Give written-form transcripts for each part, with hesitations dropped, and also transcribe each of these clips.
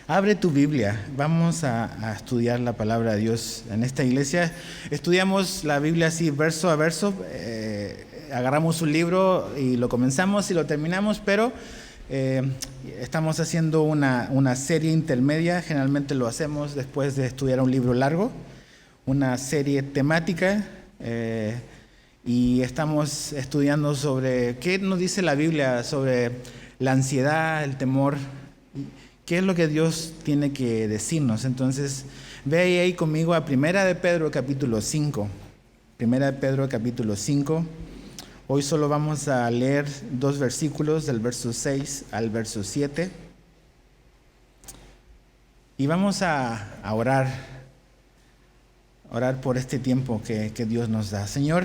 Abre tu Biblia, vamos a estudiar la palabra de Dios. En esta iglesia estudiamos la Biblia así verso a verso, agarramos un libro y lo comenzamos y lo terminamos, pero estamos haciendo una serie intermedia. Generalmente lo hacemos después de estudiar un libro largo, una serie temática, y estamos estudiando sobre qué nos dice la Biblia sobre la ansiedad, el temor. ¿Qué es lo que Dios tiene que decirnos? Entonces, ve ahí conmigo a Primera de Pedro, capítulo 5. Primera de Pedro, capítulo 5. Hoy solo vamos a leer 2 versículos, del verso 6 al verso 7. Y vamos a orar por este tiempo que Dios nos da. Señor,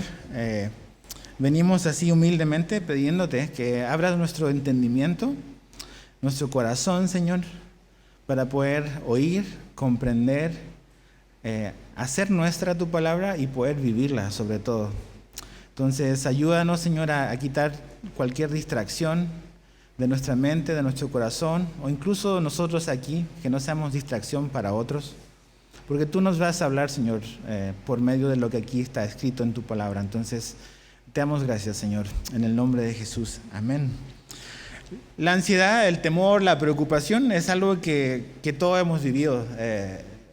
venimos así humildemente pidiéndote que abras nuestro entendimiento, nuestro corazón, Señor, para poder oír, comprender, hacer nuestra tu palabra y poder vivirla sobre todo. Entonces, ayúdanos, Señor, a quitar cualquier distracción de nuestra mente, de nuestro corazón, o incluso nosotros aquí, que no seamos distracción para otros, porque tú nos vas a hablar, Señor, por medio de lo que aquí está escrito en tu palabra. Entonces, te damos gracias, Señor, en el nombre de Jesús. Amén. La ansiedad, el temor, la preocupación es algo que todos hemos vivido.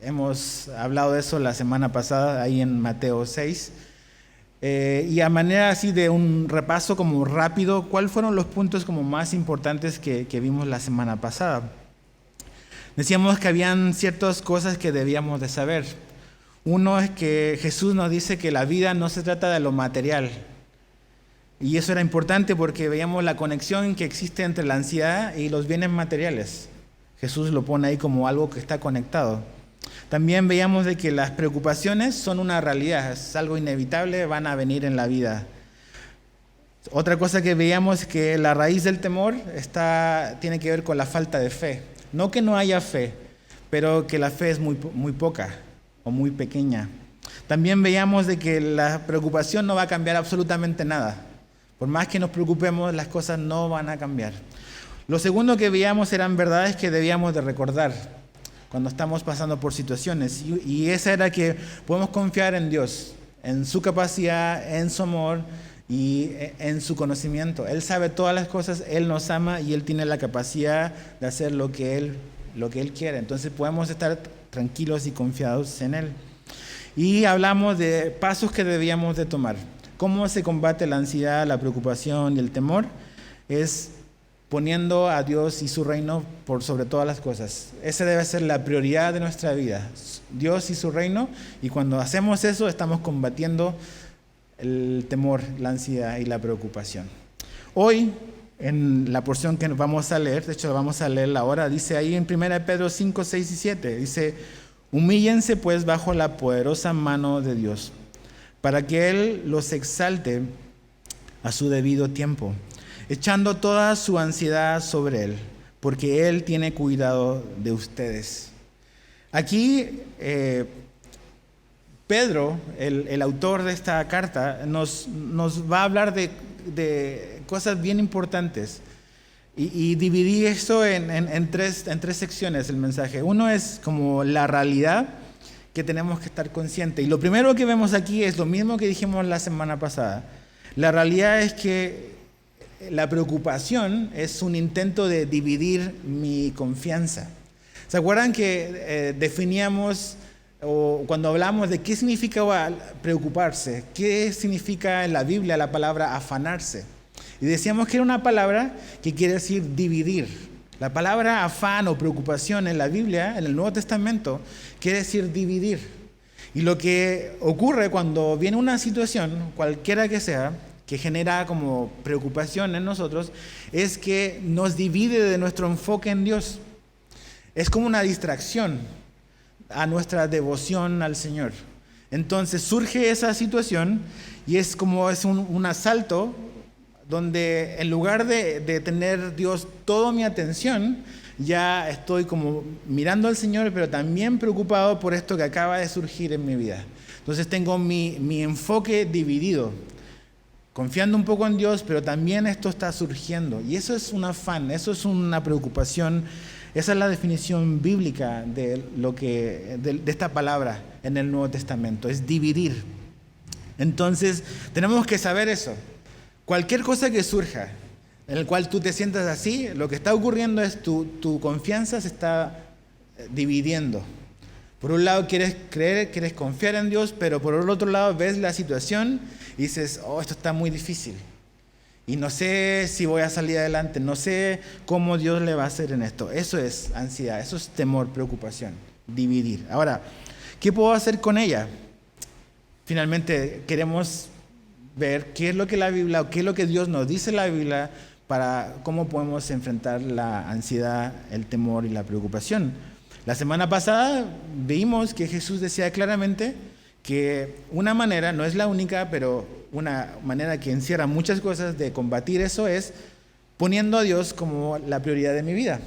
Hemos hablado de eso la semana pasada, ahí en Mateo 6. Y a manera así de un repaso como rápido, ¿cuáles fueron los puntos como más importantes que vimos la semana pasada? Decíamos que habían ciertas cosas que debíamos de saber. Uno es que Jesús nos dice que la vida no se trata de lo material. Y eso era importante porque veíamos la conexión que existe entre la ansiedad y los bienes materiales. Jesús lo pone ahí como algo que está conectado. También veíamos de que las preocupaciones son una realidad, es algo inevitable, van a venir en la vida. Otra cosa que veíamos es que la raíz del temor tiene que ver con la falta de fe. No que no haya fe, pero que la fe es muy poca o muy pequeña. También veíamos de que la preocupación no va a cambiar absolutamente nada. Por más que nos preocupemos, las cosas no van a cambiar. Lo segundo que veíamos eran verdades que debíamos de recordar cuando estamos pasando por situaciones. Y esa era que podemos confiar en Dios, en su capacidad, en su amor y en su conocimiento. Él sabe todas las cosas, Él nos ama y Él tiene la capacidad de hacer lo que Él quiere. Entonces podemos estar tranquilos y confiados en Él. Y hablamos de pasos que debíamos de tomar. ¿Cómo se combate la ansiedad, la preocupación y el temor? Es poniendo a Dios y su reino por sobre todas las cosas. Esa debe ser la prioridad de nuestra vida, Dios y su reino. Y cuando hacemos eso, estamos combatiendo el temor, la ansiedad y la preocupación. Hoy, en la porción que vamos a leer, de hecho vamos a leerla ahora, dice ahí en 1 Pedro 5, 6 y 7, dice: humíllense pues bajo la poderosa mano de Dios, para que Él los exalte a su debido tiempo, echando toda su ansiedad sobre Él, porque Él tiene cuidado de ustedes. Aquí Pedro, el autor de esta carta, nos va a hablar de cosas bien importantes. Y dividí esto en tres secciones el mensaje. Uno es como la realidad que tenemos que estar conscientes. Y lo primero que vemos aquí es lo mismo que dijimos la semana pasada. La realidad es que la preocupación es un intento de dividir mi confianza. ¿Se acuerdan que definíamos, o cuando hablamos de qué significa preocuparse, qué significa en la Biblia la palabra afanarse? Y decíamos que era una palabra que quiere decir dividir. La palabra afán o preocupación en la Biblia, en el Nuevo Testamento, quiere decir dividir. Y lo que ocurre cuando viene una situación, cualquiera que sea, que genera como preocupación en nosotros, es que nos divide de nuestro enfoque en Dios. Es como una distracción a nuestra devoción al Señor. Entonces surge esa situación y es como un asalto, donde en lugar de tener Dios toda mi atención, ya estoy como mirando al Señor, pero también preocupado por esto que acaba de surgir en mi vida. Entonces tengo mi enfoque dividido, confiando un poco en Dios, pero también esto está surgiendo. Y eso es un afán, eso es una preocupación Esa es la definición bíblica de esta palabra en el Nuevo Testamento, es dividir. Entonces, tenemos que saber eso. Cualquier cosa que surja, en el cual tú te sientas así, lo que está ocurriendo es tu confianza se está dividiendo. Por un lado quieres creer, quieres confiar en Dios, pero por el otro lado ves la situación y dices, esto está muy difícil. Y no sé si voy a salir adelante, no sé cómo Dios le va a hacer en esto. Eso es ansiedad, eso es temor, preocupación, dividir. Ahora, ¿qué puedo hacer con ella? Finalmente queremos ver qué es lo que la Biblia, o qué es lo que Dios nos dice en la Biblia para cómo podemos enfrentar la ansiedad, el temor y la preocupación. La semana pasada vimos que Jesús decía claramente que una manera, no es la única, pero una manera que encierra muchas cosas de combatir eso es poniendo a Dios como la prioridad de mi vida.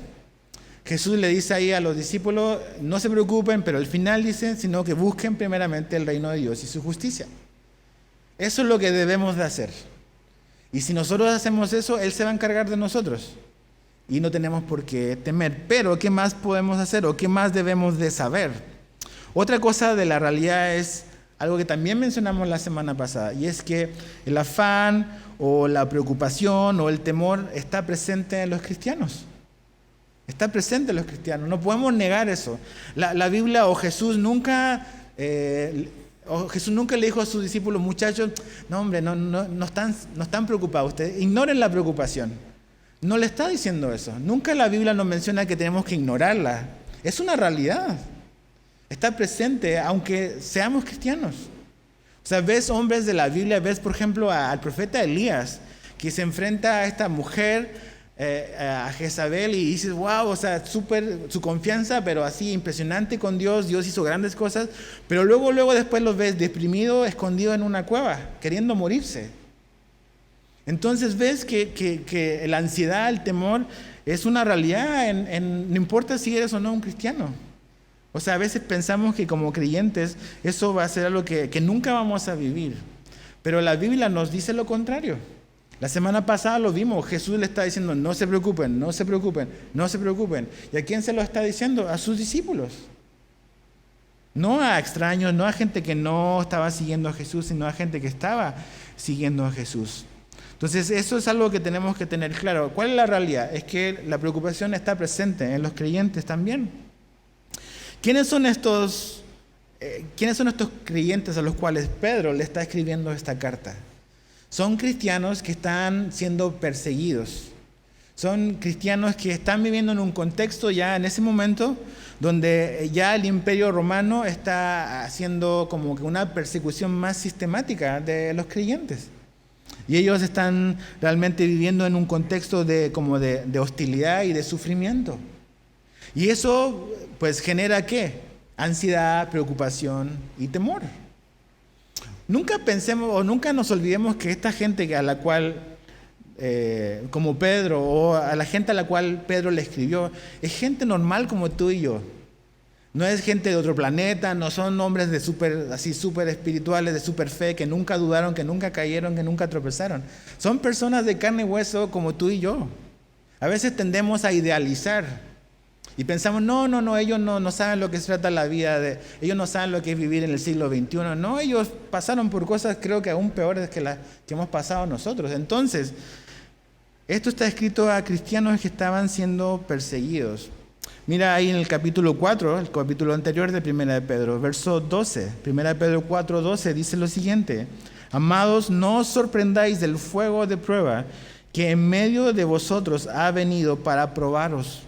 Jesús le dice ahí a los discípulos, no se preocupen, pero al final dice, sino que busquen primeramente el reino de Dios y su justicia. Eso es lo que debemos de hacer. Y si nosotros hacemos eso, Él se va a encargar de nosotros. Y no tenemos por qué temer. Pero, ¿qué más podemos hacer o qué más debemos de saber? Otra cosa de la realidad es algo que también mencionamos la semana pasada, y es que el afán o la preocupación o el temor está presente en los cristianos. Está presente en los cristianos, no podemos negar eso. La Biblia o Jesús nunca le dijo a sus discípulos, muchachos, no hombre, no están preocupados, ustedes ignoren la preocupación. No le está diciendo eso. Nunca la Biblia nos menciona que tenemos que ignorarla. Es una realidad. Está presente aunque seamos cristianos. O sea, ves hombres de la Biblia, ves por ejemplo al profeta Elías, que se enfrenta a esta mujer, a Jezabel, y dices, wow, o sea, su confianza, pero así impresionante con Dios. Dios hizo grandes cosas, pero luego después los ves deprimido, escondido en una cueva, queriendo morirse. Entonces ves que la ansiedad, el temor, es una realidad, no importa si eres o no un cristiano. O sea, a veces pensamos que como creyentes eso va a ser algo que nunca vamos a vivir. Pero la Biblia nos dice lo contrario. La semana pasada lo vimos, Jesús le está diciendo, no se preocupen, no se preocupen, no se preocupen. ¿Y a quién se lo está diciendo? A sus discípulos. No a extraños, no a gente que no estaba siguiendo a Jesús, sino a gente que estaba siguiendo a Jesús. Entonces, eso es algo que tenemos que tener claro. ¿Cuál es la realidad? Es que la preocupación está presente en los creyentes también. ¿Quiénes son estos creyentes a los cuales Pedro le está escribiendo esta carta? Son cristianos que están siendo perseguidos. Son cristianos que están viviendo en un contexto ya en ese momento donde ya el Imperio Romano está haciendo como que una persecución más sistemática de los creyentes. Y ellos están realmente viviendo en un contexto de hostilidad y de sufrimiento. Y eso pues genera ¿qué? Ansiedad, preocupación y temor. Nunca pensemos o nunca nos olvidemos que esta gente a la cual, como Pedro, o a la gente a la cual Pedro le escribió, es gente normal como tú y yo. No es gente de otro planeta, no son hombres de súper espirituales, de súper fe, que nunca dudaron, que nunca cayeron, que nunca tropezaron. Son personas de carne y hueso como tú y yo. A veces tendemos a idealizar y pensamos, no, ellos no saben lo que se trata la vida, ellos no saben lo que es vivir en el siglo XXI. No, ellos pasaron por cosas creo que aún peores que las que hemos pasado nosotros. Entonces, esto está escrito a cristianos que estaban siendo perseguidos. Mira ahí en el capítulo 4, el capítulo anterior de 1 de Pedro, verso 12. 1 de Pedro 4, 12 dice lo siguiente: amados, no os sorprendáis del fuego de prueba que en medio de vosotros ha venido para probaros,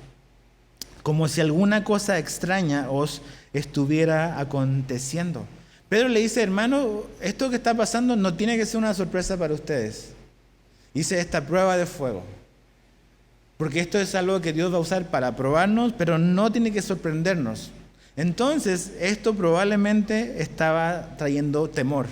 como si alguna cosa extraña os estuviera aconteciendo. Pedro le dice, hermano, esto que está pasando no tiene que ser una sorpresa para ustedes. Dice esta prueba de fuego. Porque esto es algo que Dios va a usar para probarnos, pero no tiene que sorprendernos. Entonces, esto probablemente estaba trayendo temor.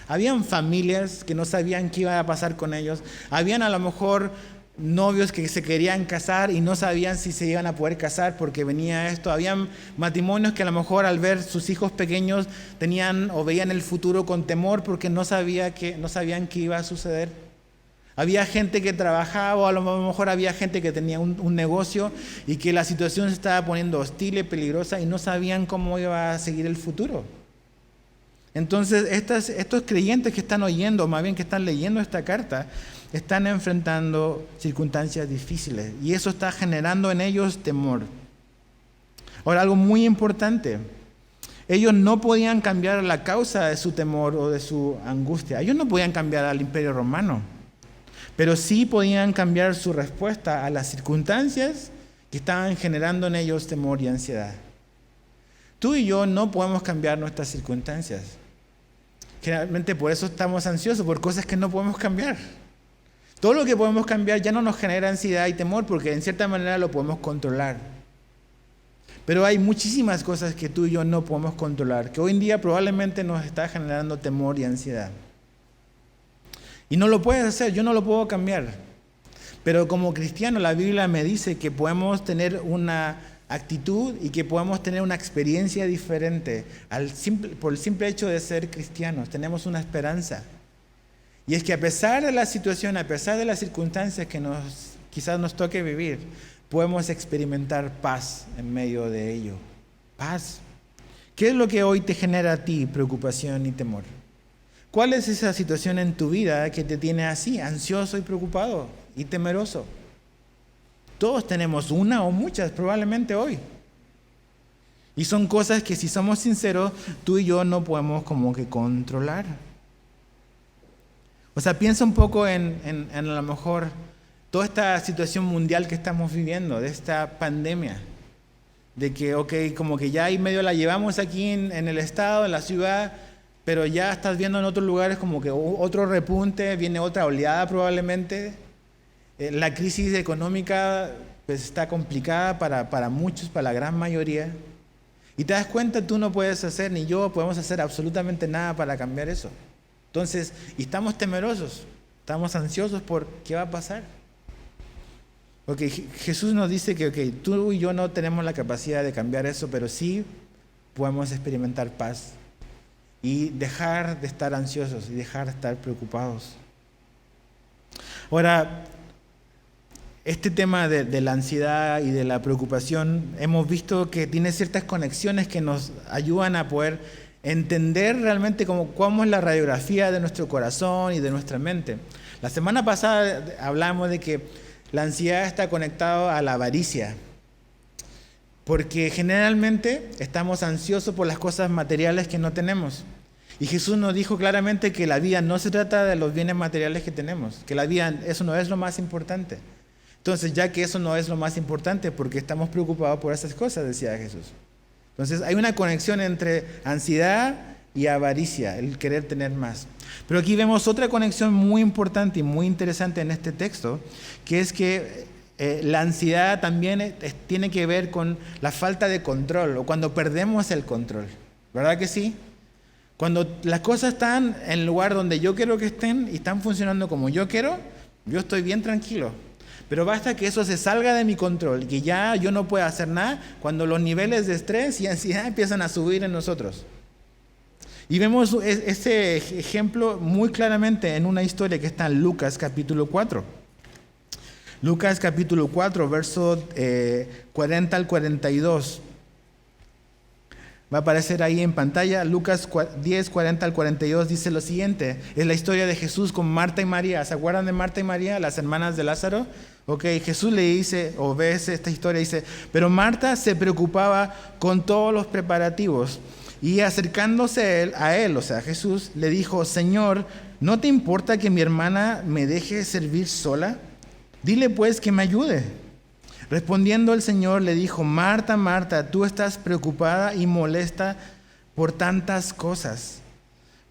Habían familias que no sabían qué iba a pasar con ellos. Habían a lo mejor novios que se querían casar y no sabían si se iban a poder casar porque venía esto. Habían matrimonios que a lo mejor al ver sus hijos pequeños tenían o veían el futuro con temor porque no sabían qué iba a suceder. Había gente que trabajaba, o a lo mejor había gente que tenía un negocio y que la situación se estaba poniendo hostil y peligrosa y no sabían cómo iba a seguir el futuro. Entonces, estos creyentes que están oyendo, más bien que están leyendo esta carta, están enfrentando circunstancias difíciles y eso está generando en ellos temor. Ahora, algo muy importante, ellos no podían cambiar la causa de su temor o de su angustia. Ellos no podían cambiar al Imperio Romano, pero sí podían cambiar su respuesta a las circunstancias que estaban generando en ellos temor y ansiedad. Tú y yo no podemos cambiar nuestras circunstancias. Generalmente por eso estamos ansiosos, por cosas que no podemos cambiar. Todo lo que podemos cambiar ya no nos genera ansiedad y temor porque en cierta manera lo podemos controlar. Pero hay muchísimas cosas que tú y yo no podemos controlar, que hoy en día probablemente nos está generando temor y ansiedad. Y no lo puedes hacer, yo no lo puedo cambiar. Pero como cristiano la Biblia me dice que podemos tener una actitud y que podemos tener una experiencia diferente por el simple hecho de ser cristianos. Tenemos una esperanza. Y es que a pesar de la situación, a pesar de las circunstancias que quizás nos toque vivir, podemos experimentar paz en medio de ello. Paz. ¿Qué es lo que hoy te genera a ti preocupación y temor? ¿Cuál es esa situación en tu vida que te tiene así, ansioso y preocupado y temeroso? Todos tenemos una o muchas probablemente hoy. Y son cosas que si somos sinceros, tú y yo no podemos como que controlar. O sea, piensa un poco en a lo mejor toda esta situación mundial que estamos viviendo, de esta pandemia. De que, como que ya ahí medio la llevamos aquí en el estado, en la ciudad, pero ya estás viendo en otros lugares como que otro repunte, viene otra oleada probablemente. La crisis económica pues, está complicada para muchos, para la gran mayoría. Y te das cuenta, tú no puedes hacer, ni yo podemos hacer absolutamente nada para cambiar eso. Entonces, y estamos temerosos, estamos ansiosos por qué va a pasar. Porque Jesús nos dice que tú y yo no tenemos la capacidad de cambiar eso, pero sí podemos experimentar paz y dejar de estar ansiosos y dejar de estar preocupados. Ahora, este tema de la ansiedad y de la preocupación, hemos visto que tiene ciertas conexiones que nos ayudan a poder entender realmente cómo es la radiografía de nuestro corazón y de nuestra mente. La semana pasada hablamos de que la ansiedad está conectada a la avaricia, porque generalmente estamos ansiosos por las cosas materiales que no tenemos. Y Jesús nos dijo claramente que la vida no se trata de los bienes materiales que tenemos, que la vida, eso no es lo más importante. Entonces, ya que eso no es lo más importante, ¿por qué estamos preocupados por esas cosas?, decía Jesús. Entonces, hay una conexión entre ansiedad y avaricia, el querer tener más. Pero aquí vemos otra conexión muy importante y muy interesante en este texto, que es que la ansiedad también tiene que ver con la falta de control, o cuando perdemos el control. ¿Verdad que sí? Cuando las cosas están en el lugar donde yo quiero que estén y están funcionando como yo quiero, yo estoy bien tranquilo. Pero basta que eso se salga de mi control, que ya yo no pueda hacer nada cuando los niveles de estrés y ansiedad empiezan a subir en nosotros. Y vemos ese ejemplo muy claramente en una historia que está en Lucas capítulo 4. Lucas capítulo 4, verso 40 al 42. Va a aparecer ahí en pantalla. Lucas 10, 40 al 42 dice lo siguiente. Es la historia de Jesús con Marta y María. ¿Se acuerdan de Marta y María, las hermanas de Lázaro? Jesús le dice, o ves esta historia, dice, pero Marta se preocupaba con todos los preparativos y acercándose a él, o sea, Jesús, le dijo, Señor, ¿no te importa que mi hermana me deje servir sola? Dile pues que me ayude. Respondiendo el Señor le dijo, Marta, Marta, tú estás preocupada y molesta por tantas cosas,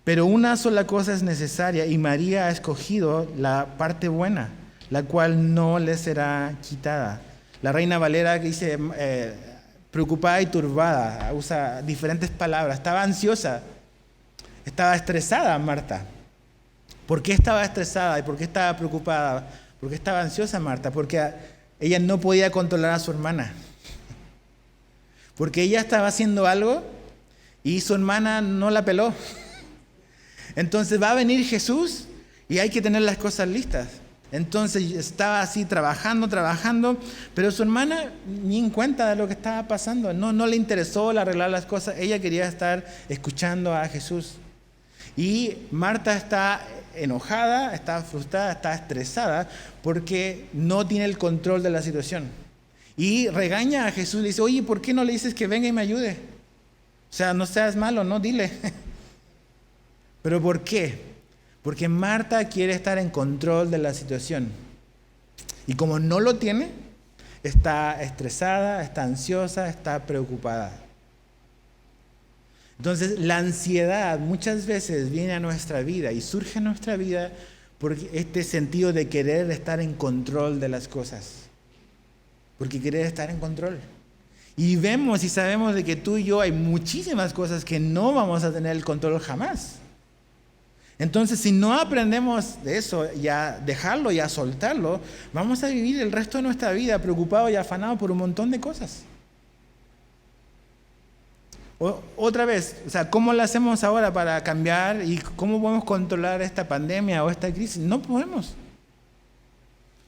pero una sola cosa es necesaria y María ha escogido la parte buena, la cual no le será quitada. La Reina Valera que dice preocupada y turbada, usa diferentes palabras, estaba ansiosa, estaba estresada Marta. ¿Por qué estaba estresada y por qué estaba preocupada? ¿Por qué estaba ansiosa Marta? Porque ella no podía controlar a su hermana. Porque ella estaba haciendo algo y su hermana no la peló. Entonces va a venir Jesús y hay que tener las cosas listas. Entonces estaba así trabajando, pero su hermana ni en cuenta de lo que estaba pasando. No le interesó el arreglar las cosas. Ella quería estar escuchando a Jesús. Y Marta está enojada, está frustrada, está estresada porque no tiene el control de la situación. Y regaña a Jesús, le dice, oye, ¿por qué no le dices que venga y me ayude? O sea, no seas malo, no, dile. ¿Pero por qué? Porque Marta quiere estar en control de la situación. Y como no lo tiene, está estresada, está ansiosa, está preocupada. Entonces, la ansiedad muchas veces viene a nuestra vida y surge en nuestra vida por este sentido de querer estar en control de las cosas. Porque querer estar en control. Y vemos y sabemos de que tú y yo hay muchísimas cosas que no vamos a tener el control jamás. Entonces, si no aprendemos de eso y a dejarlo y a soltarlo, vamos a vivir el resto de nuestra vida preocupados y afanados por un montón de cosas. Otra vez, o sea, ¿cómo lo hacemos ahora para cambiar y cómo podemos controlar esta pandemia o esta crisis? No podemos.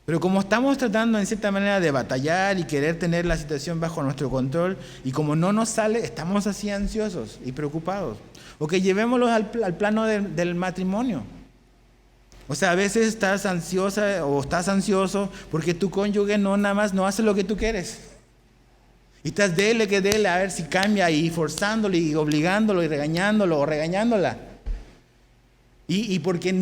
Pero como estamos tratando en cierta manera de batallar y querer tener la situación bajo nuestro control, y como no nos sale, estamos así ansiosos y preocupados. O que llevémoslo al plano del matrimonio. O sea, a veces estás ansiosa o estás ansioso porque tu cónyuge no nada más no hace lo que tú quieres. Y estás dele a ver si cambia y forzándolo y obligándolo y regañándolo o regañándola. Y porque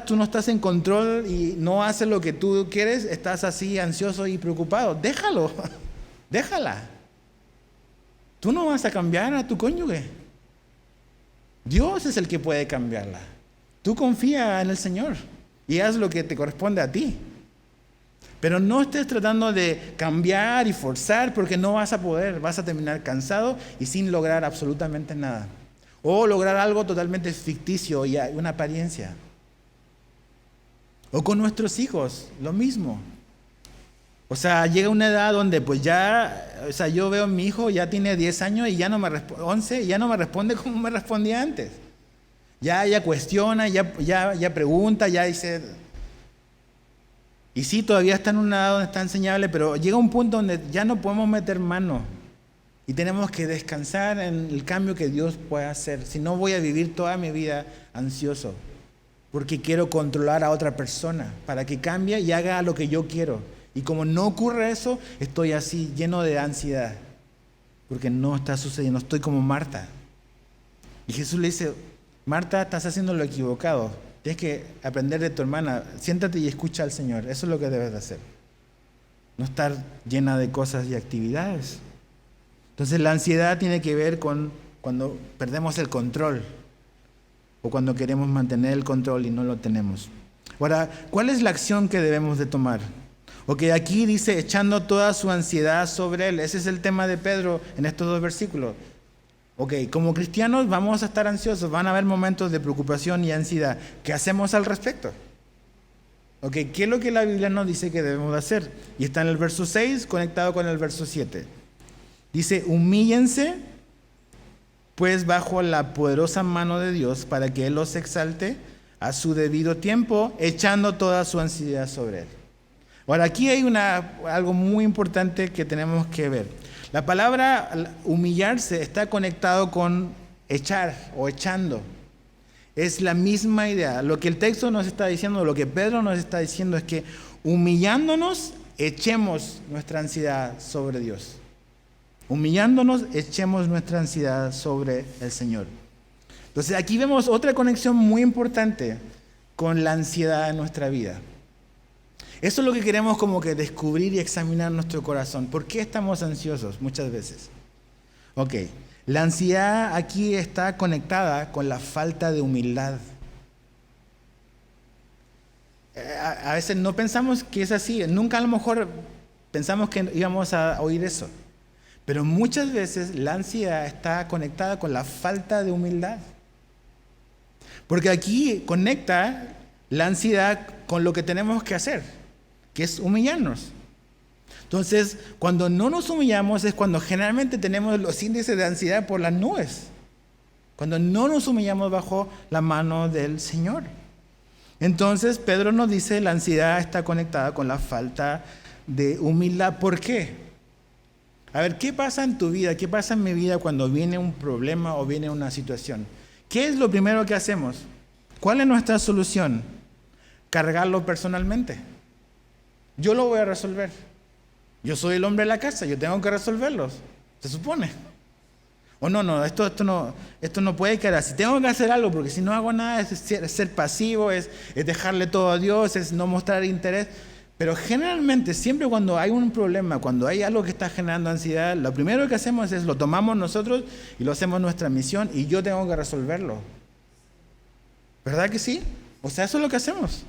tú no estás en control y no haces lo que tú quieres, estás así ansioso y preocupado. Déjalo, déjala. Tú no vas a cambiar a tu cónyuge. Dios es el que puede cambiarla. Tú confía en el Señor y haz lo que te corresponde a ti. Pero no estés tratando de cambiar y forzar porque no vas a poder. Vas a terminar cansado y sin lograr absolutamente nada. O lograr algo totalmente ficticio y una apariencia. O con nuestros hijos, lo mismo. O sea, llega una edad donde pues ya, o sea, yo veo a mi hijo, ya tiene 10 años y ya no me 11, y ya no me responde como me respondía antes. Ya cuestiona, ya pregunta, ya dice. Y sí, todavía está en una edad donde está enseñable, pero llega un punto donde ya no podemos meter mano. Y tenemos que descansar en el cambio que Dios puede hacer. Si no, voy a vivir toda mi vida ansioso. Porque quiero controlar a otra persona para que cambie y haga lo que yo quiero. Y como no ocurre eso, estoy así lleno de ansiedad. Porque no está sucediendo. Estoy como Marta. Y Jesús le dice, Marta, estás haciendo lo equivocado. Tienes que aprender de tu hermana. Siéntate y escucha al Señor. Eso es lo que debes de hacer. No estar llena de cosas y actividades. Entonces la ansiedad tiene que ver con cuando perdemos el control o cuando queremos mantener el control y no lo tenemos. Ahora, ¿cuál es la acción que debemos de tomar? Ok, aquí dice echando toda su ansiedad sobre Él. Ese es el tema de Pedro en estos 2 versículos. Ok, como cristianos vamos a estar ansiosos, van a haber momentos de preocupación y ansiedad. ¿Qué hacemos al respecto? Ok, ¿qué es lo que la Biblia nos dice que debemos de hacer? Y está en el verso 6 conectado con el verso 7. Dice, humíllense pues bajo la poderosa mano de Dios para que Él los exalte a su debido tiempo, echando toda su ansiedad sobre Él. Ahora, aquí hay algo muy importante que tenemos que ver. La palabra humillarse está conectado con echar o echando. Es la misma idea. Lo que el texto nos está diciendo, lo que Pedro nos está diciendo es que humillándonos, echemos nuestra ansiedad sobre Dios. Humillándonos, echemos nuestra ansiedad sobre el Señor. Entonces aquí vemos otra conexión muy importante con la ansiedad en nuestra vida. Eso es lo que queremos como que descubrir y examinar nuestro corazón. ¿Por qué estamos ansiosos muchas veces? Ok, la ansiedad aquí está conectada con la falta de humildad. A veces no pensamos que es así, nunca a lo mejor pensamos que íbamos a oír eso. Pero muchas veces la ansiedad está conectada con la falta de humildad. Porque aquí conecta la ansiedad con lo que tenemos que hacer, que es humillarnos. Entonces, cuando no nos humillamos es cuando generalmente tenemos los índices de ansiedad por las nubes. Cuando no nos humillamos bajo la mano del Señor. Entonces Pedro nos dice la ansiedad está conectada con la falta de humildad. ¿Por qué? A ver, ¿qué pasa en tu vida? ¿Qué pasa en mi vida cuando viene un problema o viene una situación? ¿Qué es lo primero que hacemos? ¿Cuál es nuestra solución? Cargarlo personalmente. Yo lo voy a resolver. Yo soy el hombre de la casa, yo tengo que resolverlos. Se supone. O no, esto no puede quedar así. Tengo que hacer algo, porque si no hago nada es ser pasivo, es dejarle todo a Dios, es no mostrar interés. Pero generalmente, siempre cuando hay un problema, cuando hay algo que está generando ansiedad, lo primero que hacemos es lo tomamos nosotros y lo hacemos nuestra misión y yo tengo que resolverlo. ¿Verdad que sí? O sea, eso es lo que hacemos.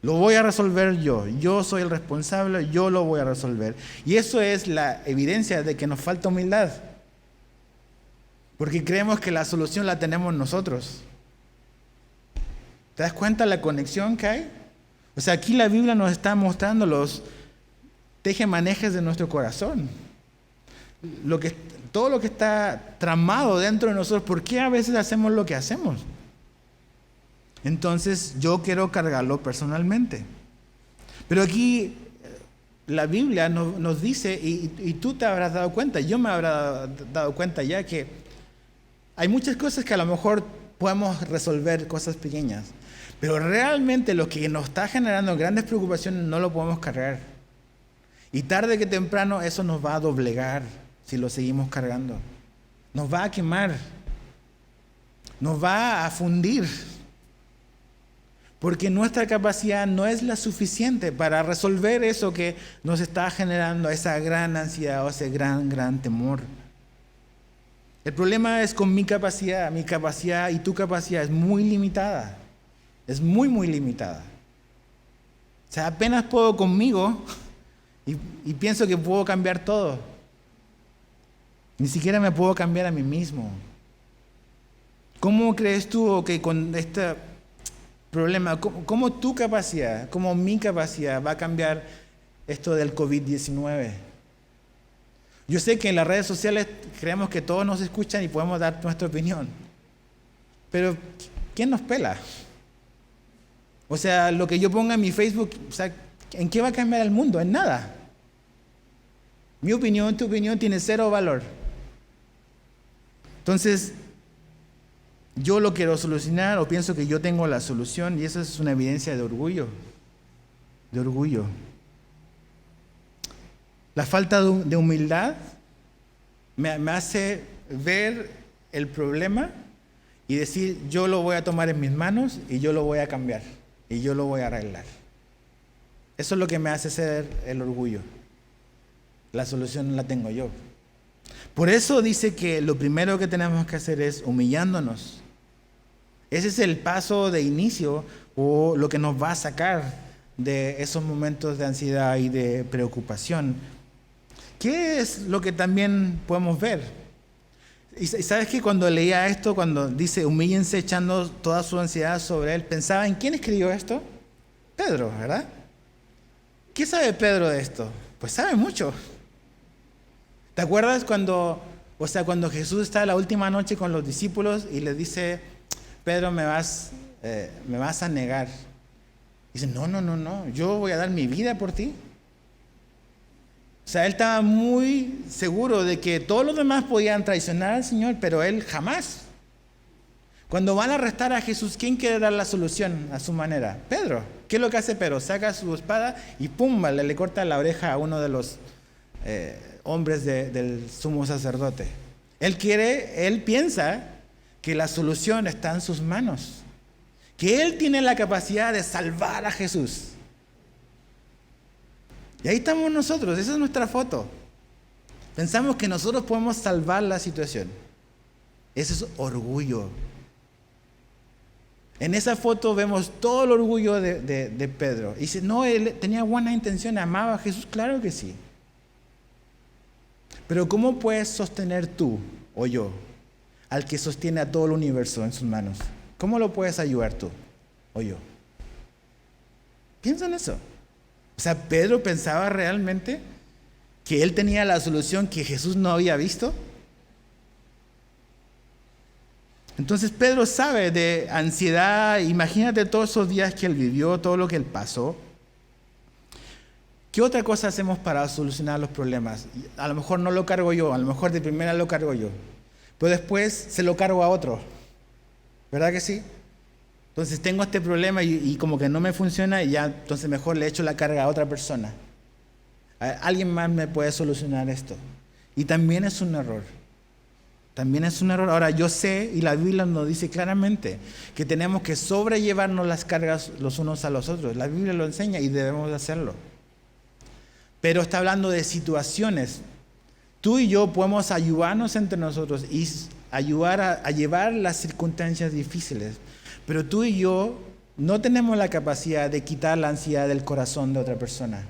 Lo voy a resolver yo soy el responsable, yo lo voy a resolver. Y eso es la evidencia de que nos falta humildad. Porque creemos que la solución la tenemos nosotros. ¿Te das cuenta la conexión que hay? O sea, aquí la Biblia nos está mostrando los tejemanejes de nuestro corazón. Todo lo que está tramado dentro de nosotros, ¿por qué a veces hacemos lo que hacemos? Entonces yo quiero cargarlo personalmente. Pero aquí la Biblia nos dice, y tú te habrás dado cuenta, yo me habrá dado cuenta ya que hay muchas cosas que a lo mejor podemos resolver, cosas pequeñas, pero realmente lo que nos está generando grandes preocupaciones no lo podemos cargar. Y tarde que temprano eso nos va a doblegar si lo seguimos cargando. Nos va a quemar, nos va a fundir. Porque nuestra capacidad no es la suficiente para resolver eso que nos está generando esa gran ansiedad o ese gran temor. El problema es con mi capacidad y tu capacidad es muy limitada. Es muy limitada. O sea, apenas puedo conmigo y pienso que puedo cambiar todo. Ni siquiera me puedo cambiar a mí mismo. ¿Cómo crees tú que con este problema, cómo tu capacidad, cómo mi capacidad va a cambiar esto del COVID-19? Yo sé que en las redes sociales creemos que todos nos escuchan y podemos dar nuestra opinión. Pero, ¿quién nos pela? O sea, lo que yo ponga en mi Facebook, o sea, ¿en qué va a cambiar el mundo? En nada. Mi opinión, tu opinión tiene cero valor. Entonces, yo lo quiero solucionar o pienso que yo tengo la solución y eso es una evidencia de orgullo. De orgullo. La falta de humildad me hace ver el problema y decir, yo lo voy a tomar en mis manos y yo lo voy a cambiar y yo lo voy a arreglar. Eso es lo que me hace ser el orgullo. La solución la tengo yo. Por eso dice que lo primero que tenemos que hacer es humillándonos. Ese es el paso de inicio o lo que nos va a sacar de esos momentos de ansiedad y de preocupación. ¿Qué es lo que también podemos ver? Y sabes que cuando leía esto, cuando dice humíllense echando toda su ansiedad sobre él, pensaba en quién escribió esto. Pedro, ¿verdad? ¿Qué sabe Pedro de esto? Pues sabe mucho. ¿Te acuerdas cuando Jesús está la última noche con los discípulos y les dice, Pedro, me vas a negar? Dice, no, yo voy a dar mi vida por ti. O sea, él estaba muy seguro de que todos los demás podían traicionar al Señor, pero él jamás. Cuando van a arrestar a Jesús, ¿quién quiere dar la solución a su manera? Pedro. ¿Qué es lo que hace Pedro? Saca su espada y ¡pumba! Le corta la oreja a uno de los hombres del sumo sacerdote. Él piensa que la solución está en sus manos, que él tiene la capacidad de salvar a Jesús. Y ahí estamos nosotros, esa es nuestra foto. Pensamos que nosotros podemos salvar la situación. Eso es orgullo. En esa foto vemos todo el orgullo de Pedro. Y dice, no, él tenía buena intención, amaba a Jesús, claro que sí. Pero ¿cómo puedes sostener tú o yo al que sostiene a todo el universo en sus manos? ¿Cómo lo puedes ayudar tú o yo? Piensa en eso. O sea, Pedro pensaba realmente que él tenía la solución que Jesús no había visto. Entonces Pedro sabe de ansiedad. Imagínate todos esos días que él vivió, todo lo que él pasó. ¿Qué otra cosa hacemos para solucionar los problemas? A lo mejor no lo cargo yo, a lo mejor de primera lo cargo yo, pero después se lo cargo a otro. ¿Verdad que sí? Entonces tengo este problema y como que no me funciona y ya, entonces mejor le echo la carga a otra persona. Alguien más me puede solucionar esto. Y también es un error. También es un error. Ahora yo sé, y la Biblia nos dice claramente, que tenemos que sobrellevarnos las cargas los unos a los otros. La Biblia lo enseña y debemos de hacerlo. Pero está hablando de situaciones. Tú y yo podemos ayudarnos entre nosotros y ayudar a llevar las circunstancias difíciles. Pero tú y yo no tenemos la capacidad de quitar la ansiedad del corazón de otra persona.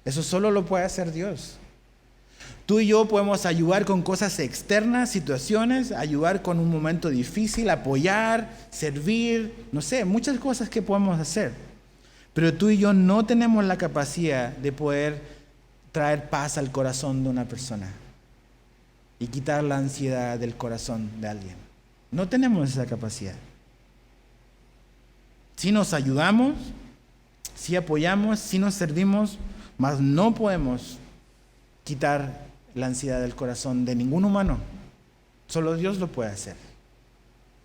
Eso solo lo puede hacer Dios. Tú y yo podemos ayudar con cosas externas, situaciones, ayudar con un momento difícil, apoyar, servir, no sé, muchas cosas que podemos hacer. Pero tú y yo no tenemos la capacidad de poder traer paz al corazón de una persona y quitar la ansiedad del corazón de alguien. No tenemos esa capacidad. Si nos ayudamos, si apoyamos, si nos servimos, mas no podemos quitar la ansiedad del corazón de ningún humano. Solo Dios lo puede hacer.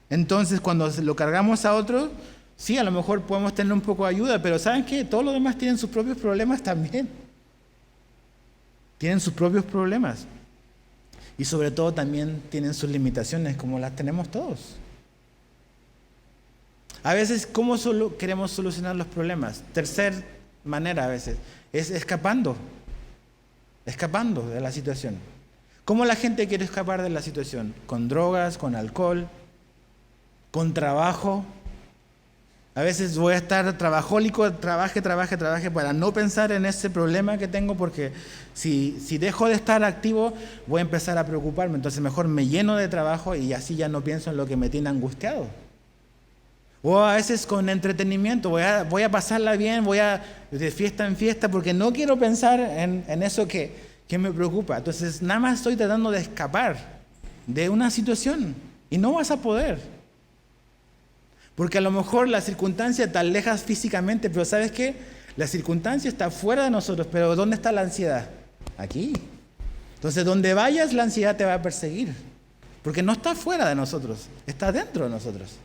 Entonces, cuando lo cargamos a otro, sí, a lo mejor podemos tener un poco de ayuda, pero ¿saben qué? Todos los demás tienen sus propios problemas también. Tienen sus propios problemas. Y sobre todo también tienen sus limitaciones, como las tenemos todos. A veces, ¿cómo solo queremos solucionar los problemas? Tercer manera a veces, es escapando de la situación. ¿Cómo la gente quiere escapar de la situación? Con drogas, con alcohol, con trabajo. A veces voy a estar trabajólico, trabaje para no pensar en ese problema que tengo, porque si dejo de estar activo voy a empezar a preocuparme. Entonces mejor me lleno de trabajo y así ya no pienso en lo que me tiene angustiado. O a veces con entretenimiento, voy a pasarla bien, voy de fiesta en fiesta porque no quiero pensar en eso que me preocupa. Entonces nada más estoy tratando de escapar de una situación y no vas a poder. Porque a lo mejor la circunstancia te alejas físicamente, pero ¿sabes qué? La circunstancia está fuera de nosotros, pero ¿dónde está la ansiedad? Aquí. Entonces donde vayas la ansiedad te va a perseguir, porque no está fuera de nosotros, está dentro de nosotros.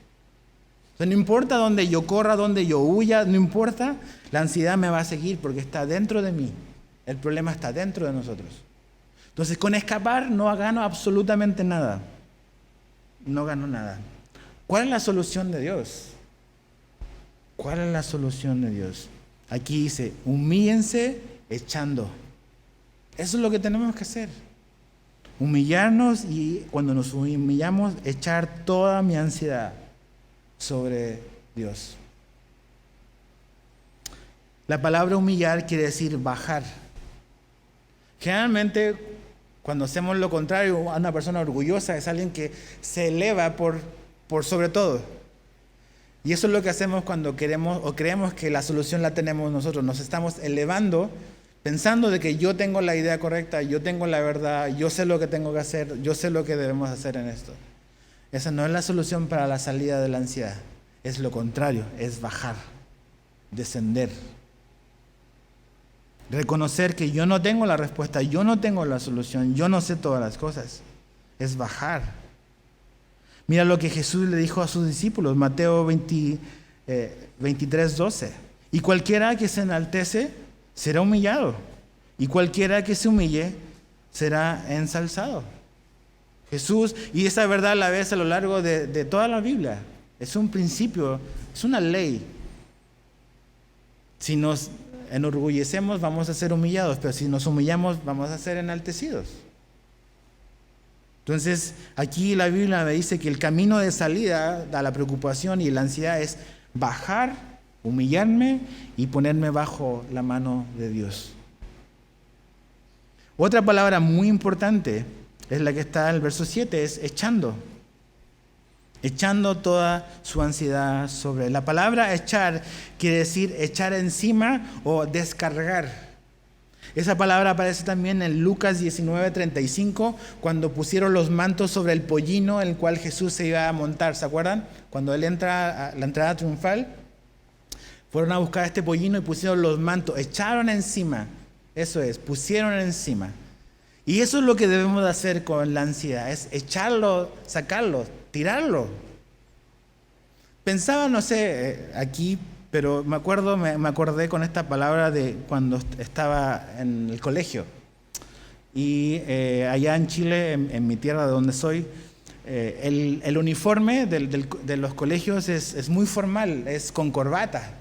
Entonces, no importa dónde yo corra, dónde yo huya, no importa, la ansiedad me va a seguir porque está dentro de mí. El problema está dentro de nosotros. Entonces, con escapar no gano absolutamente nada. No gano nada. ¿Cuál es la solución de Dios? ¿Cuál es la solución de Dios? Aquí dice, humíllense echando. Eso es lo que tenemos que hacer. Humillarnos y cuando nos humillamos, echar toda mi ansiedad sobre Dios. La palabra humillar quiere decir bajar. Generalmente, cuando hacemos lo contrario, una persona orgullosa es alguien que se eleva por sobre todo. Y eso es lo que hacemos cuando queremos o creemos que la solución la tenemos nosotros. Nos estamos elevando pensando de que yo tengo la idea correcta, yo tengo la verdad, yo sé lo que tengo que hacer, yo sé lo que debemos hacer en esto. Esa no es la solución para la salida de la ansiedad. Es lo contrario, es bajar, descender. Reconocer que yo no tengo la respuesta, yo no tengo la solución, yo no sé todas las cosas. Es bajar. Mira lo que Jesús le dijo a sus discípulos, Mateo 23:12. Y cualquiera que se enaltece será humillado, y cualquiera que se humille será ensalzado. Jesús, y esa verdad la ves a lo largo de toda la Biblia. Es un principio, es una ley. Si nos enorgullecemos vamos a ser humillados, pero si nos humillamos vamos a ser enaltecidos. Entonces, aquí la Biblia me dice que el camino de salida a la preocupación y la ansiedad es bajar, humillarme y ponerme bajo la mano de Dios. Otra palabra muy importante es la que está en el verso 7, es echando. Echando toda su ansiedad sobre él. La palabra echar quiere decir echar encima o descargar. Esa palabra aparece también en Lucas 19:35, cuando pusieron los mantos sobre el pollino en el cual Jesús se iba a montar. ¿Se acuerdan? Cuando él entra a la entrada triunfal, fueron a buscar este pollino y pusieron los mantos, echaron encima. Eso es, pusieron encima. Y eso es lo que debemos de hacer con la ansiedad, es echarlo, sacarlo, tirarlo. Pensaba, no sé, aquí, pero me acordé con esta palabra de cuando estaba en el colegio. Y allá en Chile, en mi tierra de donde soy, el uniforme de los colegios es muy formal, es con corbata,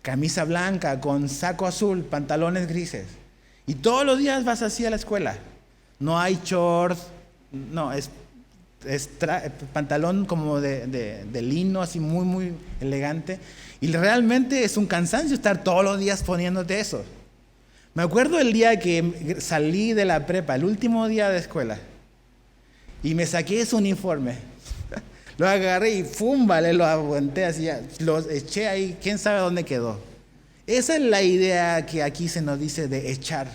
camisa blanca, con saco azul, pantalones grises. Y todos los días vas así a la escuela. No hay shorts, no, es pantalón como de lino, así muy, muy elegante. Y realmente es un cansancio estar todos los días poniéndote eso. Me acuerdo el día que salí de la prepa, el último día de escuela, y me saqué ese uniforme. Lo agarré y vale, lo aguanté así, lo eché ahí, quién sabe dónde quedó. Esa es la idea que aquí se nos dice de echar.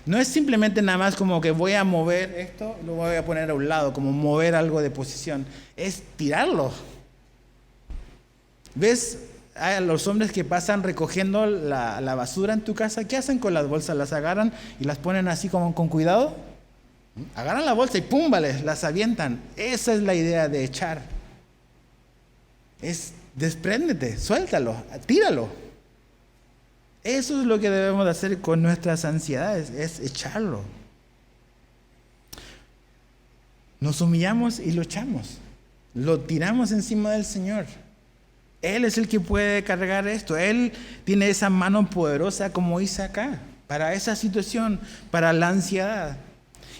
No es simplemente nada más como que voy a mover esto, lo voy a poner a un lado, como mover algo de posición. Es tirarlo. ¿Ves a los hombres que pasan recogiendo la basura en tu casa? ¿Qué hacen con las bolsas? ¿Las agarran y las ponen así como con cuidado? Agarran la bolsa y ¡pum! Vale, las avientan. Esa es la idea de echar. Es despréndete, suéltalo, tíralo. Eso es lo que debemos de hacer con nuestras ansiedades, es echarlo. Nos humillamos y lo echamos. Lo tiramos encima del Señor. Él es el que puede cargar esto. Él tiene esa mano poderosa como dice acá, para esa situación, para la ansiedad.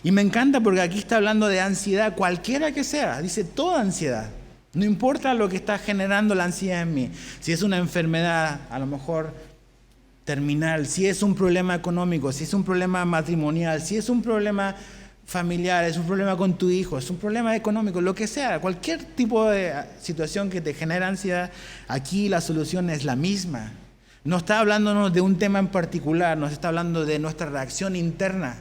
Y me encanta porque aquí está hablando de ansiedad, cualquiera que sea. Dice toda ansiedad. No importa lo que está generando la ansiedad en mí. Si es una enfermedad, a lo mejor terminal, si es un problema económico, si es un problema matrimonial, si es un problema familiar, es un problema con tu hijo, es un problema económico, lo que sea, cualquier tipo de situación que te genera ansiedad, aquí la solución es la misma. No está hablándonos de un tema en particular, nos está hablando de nuestra reacción interna.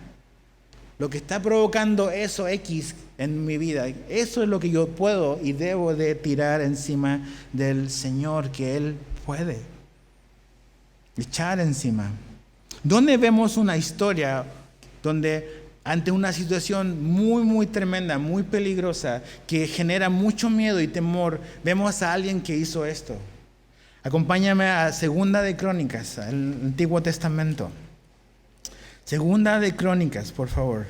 Lo que está provocando eso X en mi vida, eso es lo que yo puedo y debo de tirar encima del Señor, que Él puede. Echar encima. ¿Dónde vemos una historia donde ante una situación muy, muy tremenda, muy peligrosa, que genera mucho miedo y temor, vemos a alguien que hizo esto? Acompáñame a Segunda de Crónicas, el Antiguo Testamento. Segunda de Crónicas, por favor.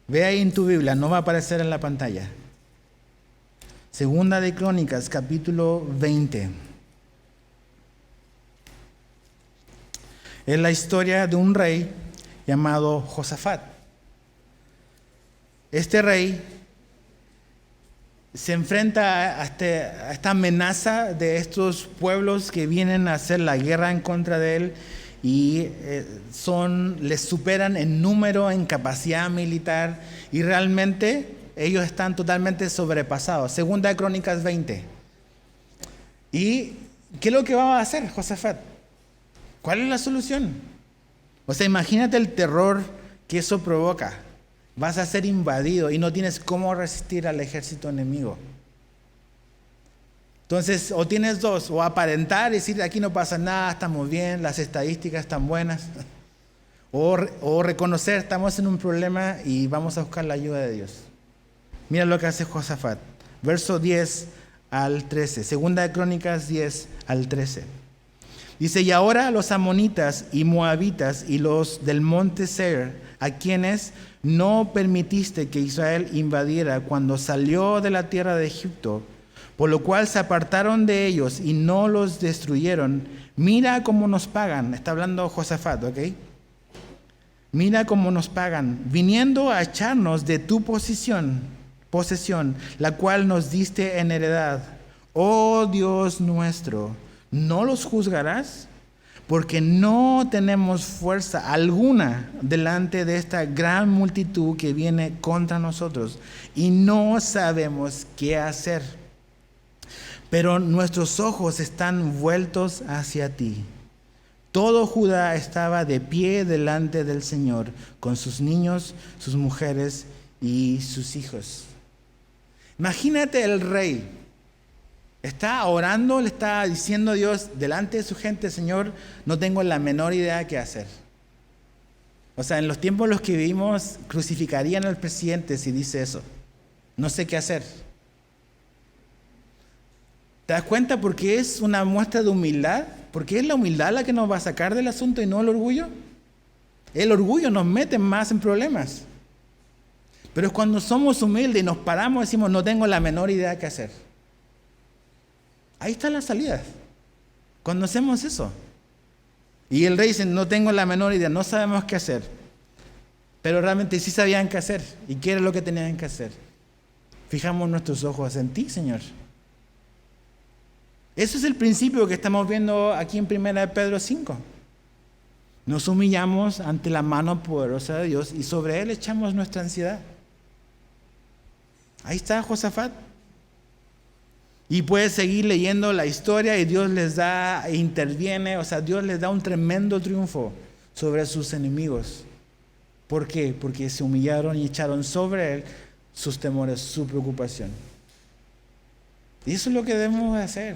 Ve ahí en tu Biblia, no va a aparecer en la pantalla. Segunda de Crónicas, capítulo 20. Es la historia de un rey llamado Josafat. Este rey se enfrenta a esta amenaza de estos pueblos que vienen a hacer la guerra en contra de él y les superan en número, en capacidad militar y realmente ellos están totalmente sobrepasados. Segunda de Crónicas 20. ¿Y qué es lo que va a hacer Josafat? ¿Cuál es la solución? O sea, imagínate el terror que eso provoca. Vas a ser invadido y no tienes cómo resistir al ejército enemigo. Entonces, o tienes dos, o aparentar y decir, aquí no pasa nada, estamos bien, las estadísticas están buenas. O reconocer, estamos en un problema y vamos a buscar la ayuda de Dios. Mira lo que hace Josafat. Verso 10 al 13. Segunda de Crónicas 10 al 13. Dice, y ahora los amonitas y moabitas y los del monte Seir, a quienes no permitiste que Israel invadiera cuando salió de la tierra de Egipto, por lo cual se apartaron de ellos y no los destruyeron, mira cómo nos pagan. Está hablando Josafat, ¿ok? Mira cómo nos pagan, viniendo a echarnos de tu posesión, la cual nos diste en heredad. Oh Dios nuestro, ¿no los juzgarás? Porque no tenemos fuerza alguna delante de esta gran multitud que viene contra nosotros y no sabemos qué hacer. Pero nuestros ojos están vueltos hacia ti. Todo Judá estaba de pie delante del Señor, con sus niños, sus mujeres y sus hijos. Imagínate el rey. Está orando, le está diciendo a Dios delante de su gente: Señor, no tengo la menor idea qué hacer. O sea, en los tiempos en los que vivimos, crucificarían al presidente si dice eso. No sé qué hacer. ¿Te das cuenta? Porque es una muestra de humildad. Porque es la humildad la que nos va a sacar del asunto y no el orgullo. El orgullo nos mete más en problemas. Pero es cuando somos humildes y nos paramos y decimos: no tengo la menor idea qué hacer. Ahí está la salida. Cuando hacemos eso. Y el rey dice: no tengo la menor idea, no sabemos qué hacer. Pero realmente sí sabían qué hacer. ¿Y qué era lo que tenían que hacer? Fijamos nuestros ojos en ti, Señor. Eso es el principio que estamos viendo aquí en 1 Pedro 5. Nos humillamos ante la mano poderosa de Dios y sobre Él echamos nuestra ansiedad. Ahí está Josafat. Y puedes seguir leyendo la historia y Dios les da, interviene, o sea, Dios les da un tremendo triunfo sobre sus enemigos. ¿Por qué? Porque se humillaron y echaron sobre Él sus temores, su preocupación. Y eso es lo que debemos hacer.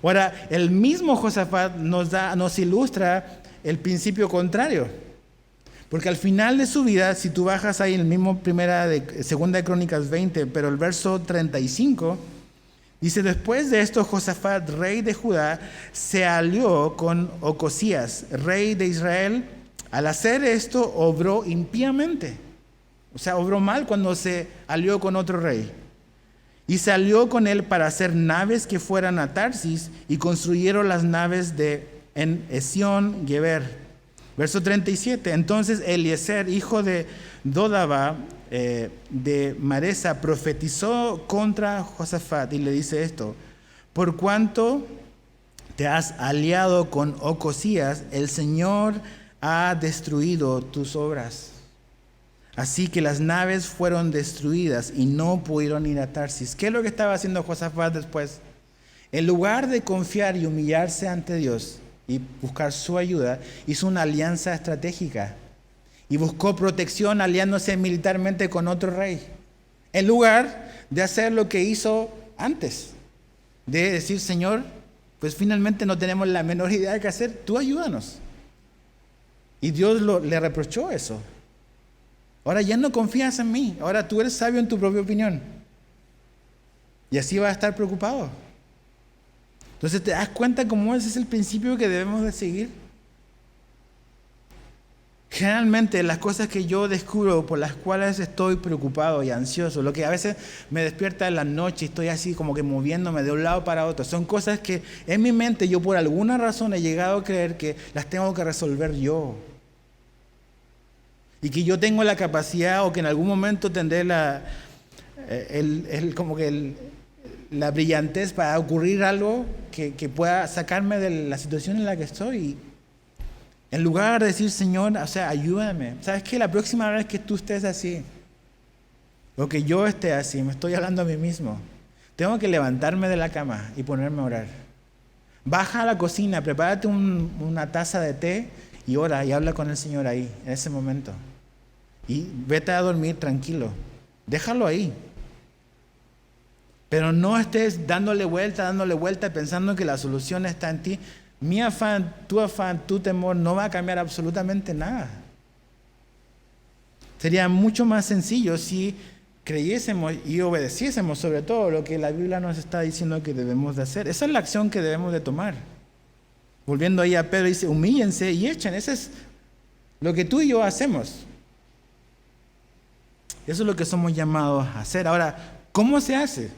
Ahora, el mismo Josafat nos ilustra el principio contrario. Porque al final de su vida, si tú bajas ahí en el mismo segunda de Crónicas 20, pero el verso 35, dice: después de esto, Josafat, rey de Judá, se alió con Ocosías, rey de Israel. Al hacer esto, obró impíamente. O sea, obró mal cuando se alió con otro rey. Y se alió con él para hacer naves que fueran a Tarsis, y construyeron las naves en Esión Geber. Verso 37. Entonces Eliezer, hijo de Dodaba, de Maresa, profetizó contra Josafat y le dice esto: por cuanto te has aliado con Ocosías, el Señor ha destruido tus obras. Así que las naves fueron destruidas y no pudieron ir a Tarsis. ¿Qué es lo que estaba haciendo Josafat después? En lugar de confiar y humillarse ante Dios y buscar su ayuda, hizo una alianza estratégica y buscó protección aliándose militarmente con otro rey, en lugar de hacer lo que hizo antes, de decir: Señor, pues finalmente no tenemos la menor idea de qué hacer, tú ayúdanos. Y Dios le reprochó eso. Ahora ya no confías en mí, ahora tú eres sabio en tu propia opinión. Y así vas a estar preocupado. Entonces, ¿te das cuenta cómo ese es el principio que debemos de seguir? Generalmente las cosas que yo descubro por las cuales estoy preocupado y ansioso, lo que a veces me despierta en la noche y estoy así como que moviéndome de un lado para otro, son cosas que en mi mente yo por alguna razón he llegado a creer que las tengo que resolver yo. Y que yo tengo la capacidad, o que en algún momento tendré la brillantez para ocurrir algo que pueda sacarme de la situación en la que estoy. En lugar de decir: Señor, o sea, ayúdame. ¿Sabes qué? La próxima vez que tú estés así, o que yo esté así, me estoy hablando a mí mismo, tengo que levantarme de la cama y ponerme a orar. Baja a la cocina, prepárate una taza de té y ora y habla con el Señor ahí, en ese momento. Y vete a dormir tranquilo. Déjalo ahí. Pero no estés dándole vuelta, pensando que la solución está en ti. Mi afán, tu temor no va a cambiar absolutamente nada. Sería mucho más sencillo si creyésemos y obedeciésemos sobre todo lo que la Biblia nos está diciendo que debemos de hacer. Esa es la acción que debemos de tomar. Volviendo ahí a Pedro, dice: humíllense y echen. Eso es lo que tú y yo hacemos. Eso es lo que somos llamados a hacer. Ahora, ¿cómo se hace?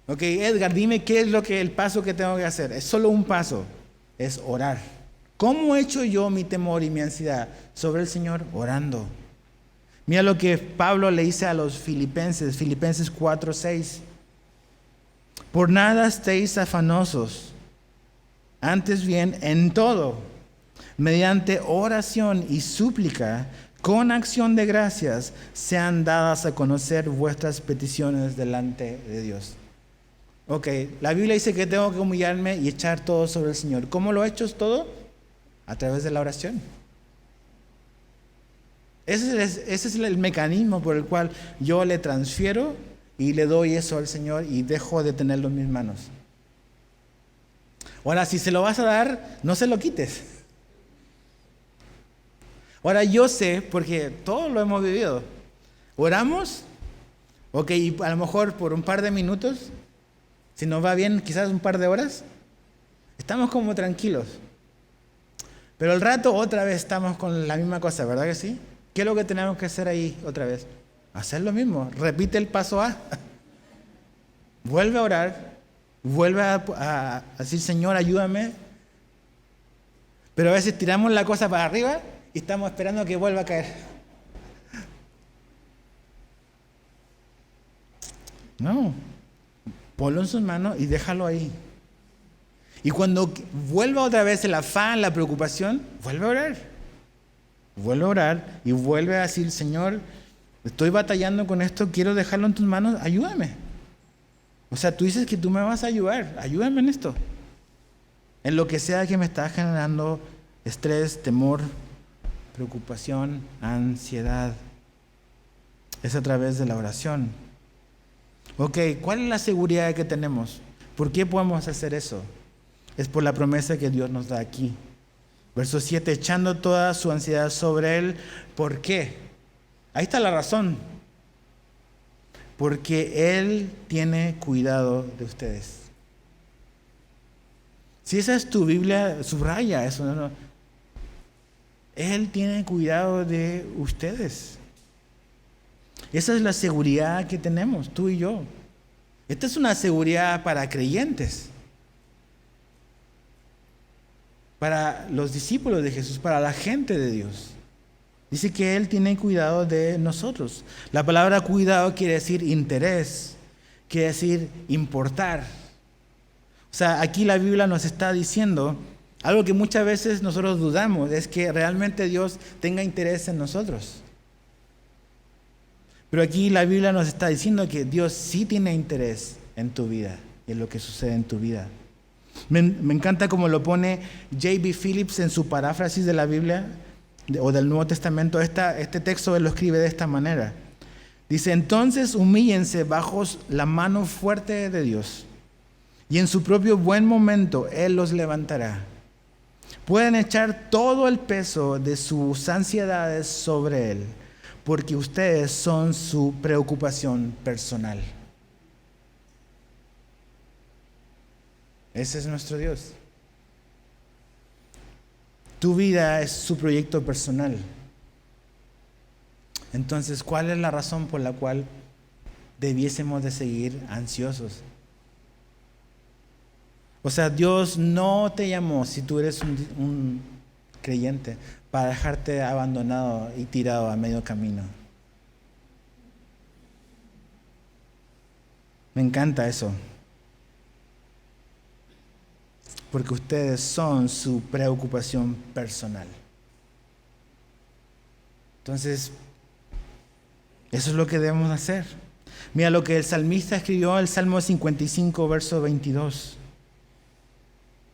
Ok, Edgar, dime qué es el paso que tengo que hacer. Es solo un paso, es orar. ¿Cómo echo yo mi temor y mi ansiedad sobre el Señor? Orando. Mira lo que Pablo le dice a los Filipenses 4:6. Por nada estéis afanosos, antes bien en todo, mediante oración y súplica, con acción de gracias, sean dadas a conocer vuestras peticiones delante de Dios. Ok, la Biblia dice que tengo que humillarme y echar todo sobre el Señor. ¿Cómo lo he hecho todo? A través de la oración. Ese es el mecanismo por el cual yo le transfiero y le doy eso al Señor y dejo de tenerlo en mis manos. Ahora, si se lo vas a dar, no se lo quites. Ahora, yo sé, porque todos lo hemos vivido. Oramos, ok, y a lo mejor por un par de minutos, si nos va bien, quizás un par de horas, estamos como tranquilos. Pero al rato otra vez estamos con la misma cosa, ¿verdad que sí? ¿Qué es lo que tenemos que hacer ahí otra vez? Hacer lo mismo, repite el paso A. Vuelve a orar, vuelve a decir, Señor, ayúdame. Pero a veces tiramos la cosa para arriba y estamos esperando que vuelva a caer. No, ponlo en sus manos y déjalo ahí. Y cuando vuelva otra vez el afán, la preocupación, vuelve a orar. Vuelve a orar y vuelve a decir, Señor, estoy batallando con esto, quiero dejarlo en tus manos, ayúdame. O sea, tú dices que tú me vas a ayudar, ayúdame en esto. En lo que sea que me está generando estrés, temor, preocupación, ansiedad. Es a través de la oración. Ok, ¿cuál es la seguridad que tenemos? ¿Por qué podemos hacer eso? Es por la promesa que Dios nos da aquí. Verso 7, echando toda su ansiedad sobre Él. ¿Por qué? Ahí está la razón. Porque Él tiene cuidado de ustedes. Si esa es tu Biblia, subraya eso. No. Él tiene cuidado de ustedes. Esa es la seguridad que tenemos, tú y yo. Esta es una seguridad para creyentes. Para los discípulos de Jesús, para la gente de Dios. Dice que Él tiene cuidado de nosotros. La palabra cuidado quiere decir interés, quiere decir importar. O sea, aquí la Biblia nos está diciendo algo que muchas veces nosotros dudamos, es que realmente Dios tenga interés en nosotros. Pero aquí la Biblia nos está diciendo que Dios sí tiene interés en tu vida y en lo que sucede en tu vida. Me encanta cómo lo pone J.B. Phillips en su paráfrasis de la Biblia o del Nuevo Testamento. Este texto él lo escribe de esta manera. Dice, entonces humíllense bajo la mano fuerte de Dios y en su propio buen momento Él los levantará. Pueden echar todo el peso de sus ansiedades sobre Él porque ustedes son su preocupación personal. Ese es nuestro Dios. Tu vida es su proyecto personal. Entonces, ¿cuál es la razón por la cual debiésemos de seguir ansiosos? O sea, Dios no te llamó, si tú eres un creyente, para dejarte abandonado y tirado a medio camino. Me encanta eso. Porque ustedes son su preocupación personal. Entonces, eso es lo que debemos hacer. Mira lo que el salmista escribió en el Salmo 55, verso 22.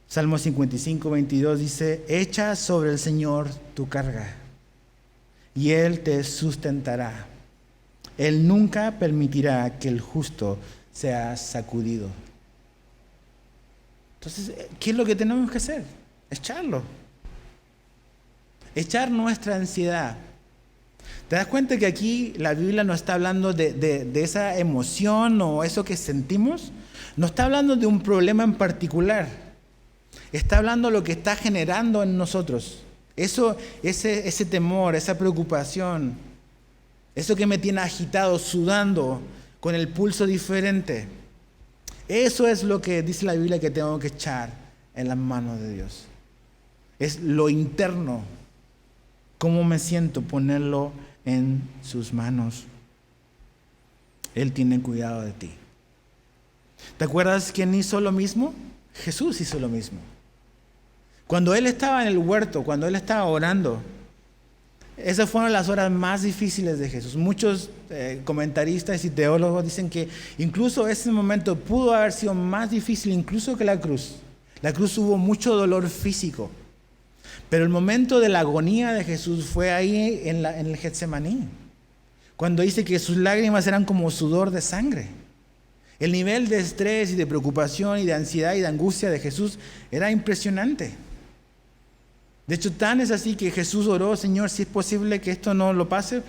Salmo 55, 22 dice, echa sobre el Señor tu carga, y Él te sustentará. Él nunca permitirá que el justo sea sacudido. Entonces, ¿qué es lo que tenemos que hacer? Echarlo. Echar nuestra ansiedad. ¿Te das cuenta que aquí la Biblia no está hablando de esa emoción o eso que sentimos? No está hablando de un problema en particular. Está hablando de lo que está generando en nosotros. Ese temor, esa preocupación, eso que me tiene agitado, sudando, con el pulso diferente. Eso es lo que dice la Biblia que tengo que echar en las manos de Dios. Es lo interno. ¿Cómo me siento? Ponerlo en sus manos. Él tiene cuidado de ti. ¿Te acuerdas quién hizo lo mismo? Jesús hizo lo mismo. Cuando Él estaba en el huerto, cuando Él estaba orando, Esas fueron las horas más difíciles de Jesús. Muchos comentaristas y teólogos dicen que incluso ese momento pudo haber sido más difícil incluso que la cruz. La cruz hubo mucho dolor físico, pero el momento de la agonía de Jesús fue ahí en el Getsemaní, cuando dice que sus lágrimas eran como sudor de sangre. El nivel de estrés y de preocupación y de ansiedad y de angustia de Jesús era impresionante. De hecho, tan es así que Jesús oró: Señor, si es posible que esto no lo pase,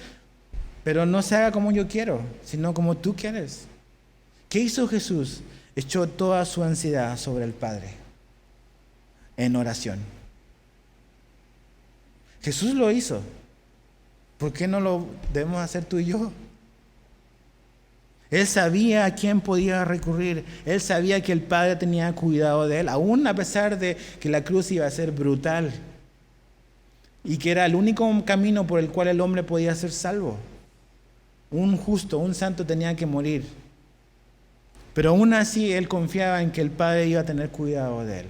pero no se haga como yo quiero, sino como tú quieres. ¿Qué hizo Jesús? Echó toda su ansiedad sobre el Padre en oración. Jesús lo hizo. ¿Por qué no lo debemos hacer tú y yo? Él sabía a quién podía recurrir. Él sabía que el Padre tenía cuidado de él, aún a pesar de que la cruz iba a ser brutal y que era el único camino por el cual el hombre podía ser salvo. Un justo, un santo tenía que morir. Pero aún así él confiaba en que el Padre iba a tener cuidado de él.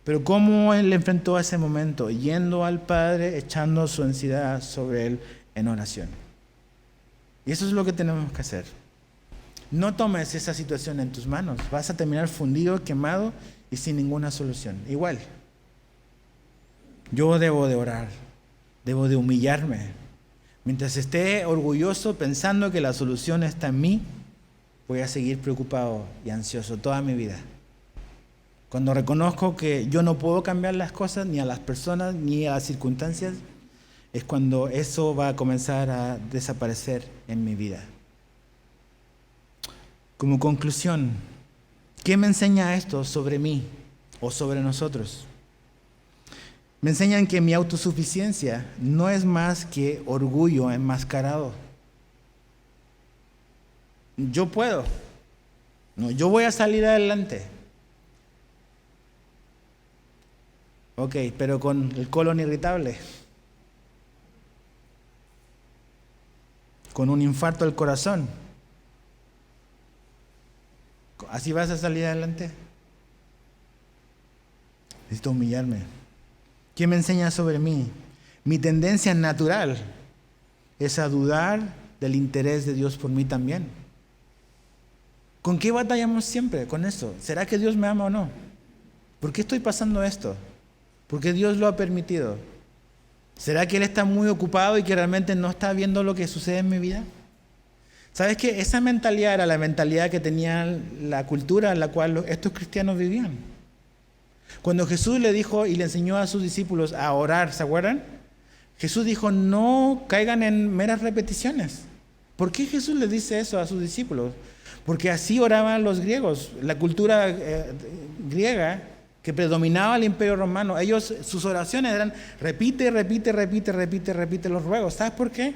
Pero ¿cómo él enfrentó ese momento? Yendo al Padre, echando su ansiedad sobre él en oración. Y eso es lo que tenemos que hacer. No tomes esa situación en tus manos. Vas a terminar fundido, quemado y sin ninguna solución. Igual. Yo debo de orar. Debo de humillarme. Mientras esté orgulloso pensando que la solución está en mí, voy a seguir preocupado y ansioso toda mi vida. Cuando reconozco que yo no puedo cambiar las cosas, ni a las personas, ni a las circunstancias, es cuando eso va a comenzar a desaparecer en mi vida. Como conclusión, ¿qué me enseña esto sobre mí o sobre nosotros? Me enseñan que mi autosuficiencia no es más que orgullo enmascarado. Yo puedo. No, yo voy a salir adelante. Ok, pero con el colon irritable, con un infarto del corazón, ¿así vas a salir adelante? Necesito humillarme. ¿Qué me enseña sobre mí? Mi tendencia natural es a dudar del interés de Dios por mí también. ¿Con qué batallamos siempre? Con eso. ¿Será que Dios me ama o no? ¿Por qué estoy pasando esto? ¿Por qué Dios lo ha permitido? ¿Será que Él está muy ocupado y que realmente no está viendo lo que sucede en mi vida? ¿Sabes qué? Esa mentalidad era la mentalidad que tenía la cultura en la cual estos cristianos vivían. Cuando Jesús le dijo y le enseñó a sus discípulos a orar, ¿se acuerdan? Jesús dijo: no caigan en meras repeticiones. ¿Por qué Jesús les dice eso a sus discípulos? Porque así oraban los griegos. La cultura griega que predominaba el imperio romano, sus oraciones eran repite los ruegos. ¿Sabes por qué?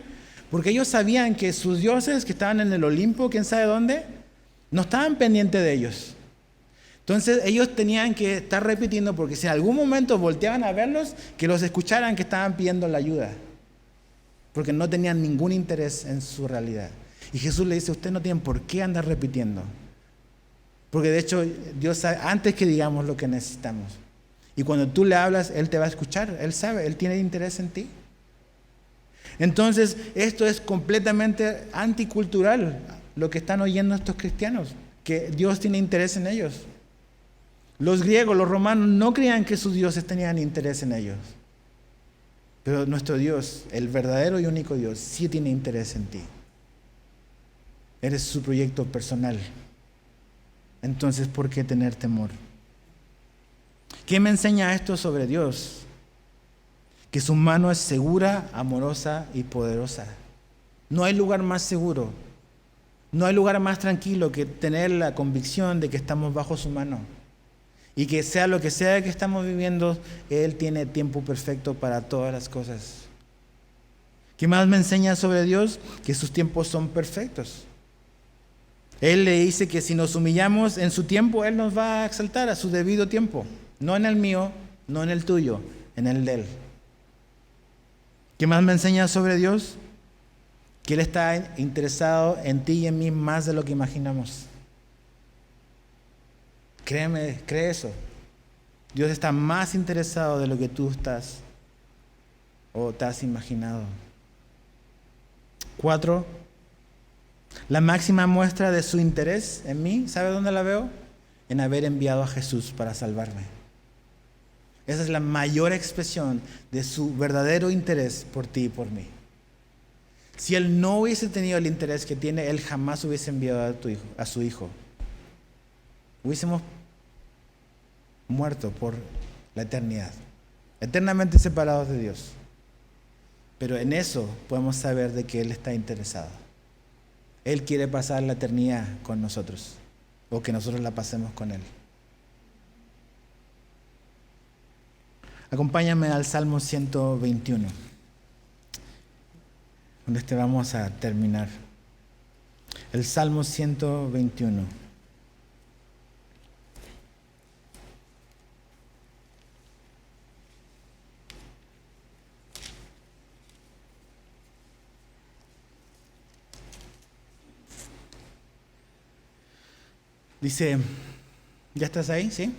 Porque ellos sabían que sus dioses que estaban en el Olimpo, quién sabe dónde, no estaban pendientes de ellos. Entonces ellos tenían que estar repitiendo, porque si en algún momento volteaban a verlos, que los escucharan que estaban pidiendo la ayuda, porque no tenían ningún interés en su realidad. Y Jesús le dice: ustedes no tienen por qué andar repitiendo, porque de hecho Dios sabe antes que digamos lo que necesitamos. Y cuando tú le hablas, Él te va a escuchar. Él sabe, Él tiene interés en ti. Entonces esto es completamente anticultural, lo que están oyendo estos cristianos, que Dios tiene interés en ellos. Los griegos, los romanos no creían que sus dioses tenían interés en ellos. Pero nuestro Dios, el verdadero y único Dios, sí tiene interés en ti. Eres su proyecto personal. Entonces, ¿por qué tener temor? ¿Qué me enseña esto sobre Dios? Que su mano es segura, amorosa y poderosa. No hay lugar más seguro, no hay lugar más tranquilo que tener la convicción de que estamos bajo su mano. Y que sea lo que sea que estamos viviendo, Él tiene tiempo perfecto para todas las cosas. ¿Qué más me enseña sobre Dios? Que sus tiempos son perfectos. Él le dice que si nos humillamos en su tiempo, Él nos va a exaltar a su debido tiempo. No en el mío, no en el tuyo, en el de Él. ¿Qué más me enseña sobre Dios? Que Él está interesado en ti y en mí más de lo que imaginamos. Créeme, cree eso. Dios está más interesado de lo que tú estás. o te has imaginado. 4. La máxima muestra de su interés en mí, ¿sabe dónde la veo? En haber enviado a Jesús para salvarme. Esa es la mayor expresión de su verdadero interés por ti y por mí. Si Él no hubiese tenido el interés que tiene, Él jamás hubiese enviado a su Hijo. Hubiésemos muerto por la eternidad, eternamente separados de Dios. Pero en eso podemos saber de que Él está interesado. Él quiere pasar la eternidad con nosotros, o que nosotros la pasemos con Él. Acompáñame al Salmo 121, con este vamos a terminar. El Salmo 121. Dice, ¿ya estás ahí? ¿Sí?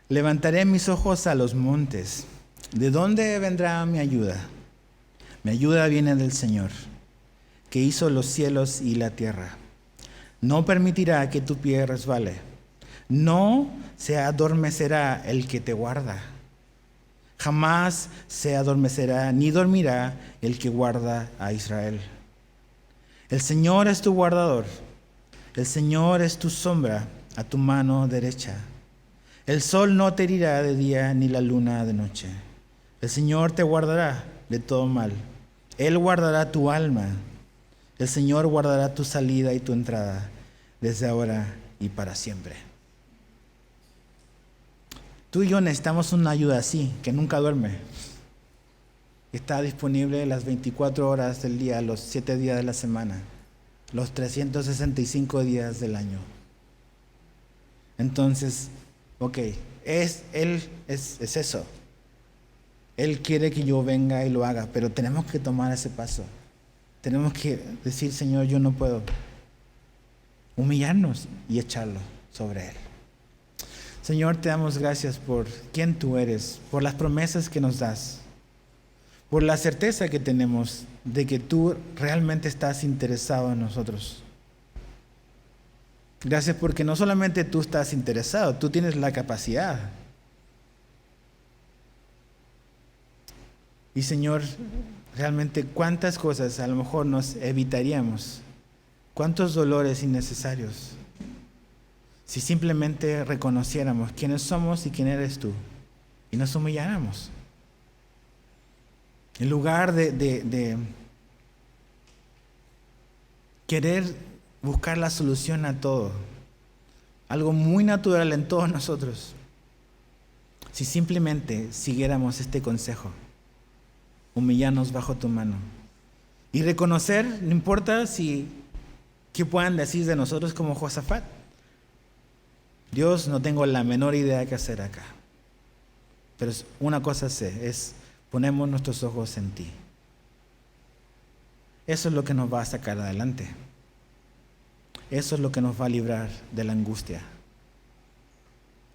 Levantaré mis ojos a los montes. ¿De dónde vendrá mi ayuda? Mi ayuda viene del Señor, que hizo los cielos y la tierra. No permitirá que tu pie resbale. No se adormecerá el que te guarda. Jamás se adormecerá ni dormirá el que guarda a Israel. El Señor es tu guardador. El Señor es tu sombra a tu mano derecha. El sol no te herirá de día ni la luna de noche. El Señor te guardará de todo mal. Él guardará tu alma. El Señor guardará tu salida y tu entrada desde ahora y para siempre. Tú y yo necesitamos una ayuda así, que nunca duerme. Está disponible las 24 horas del día, los 7 días de la semana, los 365 días del año. Entonces, Él es eso. Él quiere que yo venga y lo haga, pero tenemos que tomar ese paso. Tenemos que decir, Señor, yo no puedo. Humillarnos y echarlo sobre Él. Señor, te damos gracias por quién tú eres, por las promesas que nos das, por la certeza que tenemos de que tú realmente estás interesado en nosotros. Gracias porque no solamente tú estás interesado, tú tienes la capacidad. Y Señor, realmente cuántas cosas a lo mejor nos evitaríamos, cuántos dolores innecesarios, si simplemente reconociéramos quiénes somos y quién eres tú, y nos humilláramos. En lugar de querer buscar la solución a todo, algo muy natural en todos nosotros, si simplemente siguiéramos este consejo, humillarnos bajo tu mano y reconocer, no importa qué puedan decir de nosotros como Josafat. Dios, no tengo la menor idea de qué hacer acá, pero una cosa sé, ponemos nuestros ojos en ti. Eso es lo que nos va a sacar adelante. Eso es lo que nos va a librar de la angustia.